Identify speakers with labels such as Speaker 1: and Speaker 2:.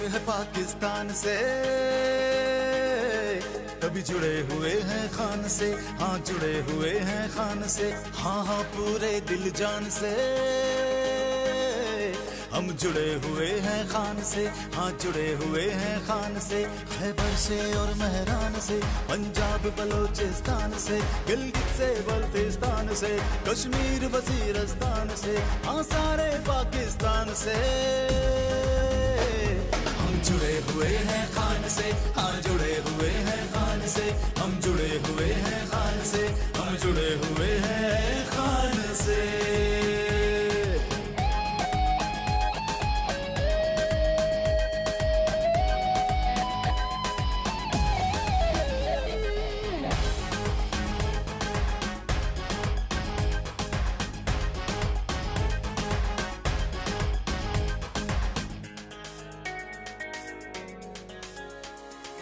Speaker 1: है पाकिस्तान से, कभी जुड़े हुए हैं खान से, हाँ जुड़े हुए हैं खान से, हाँ हाँ पूरे दिल जान से हम जुड़े हुए हैं खान से, हाँ जुड़े हुए हैं खान से। खैबर से और महरान से, पंजाब बलोचिस्तान से, गिलगित से बल्तिस्तान से, कश्मीर वजीरस्तान से, हाँ सारे पाकिस्तान से जुड़े हुए हैं खान से, हाँ जुड़े हुए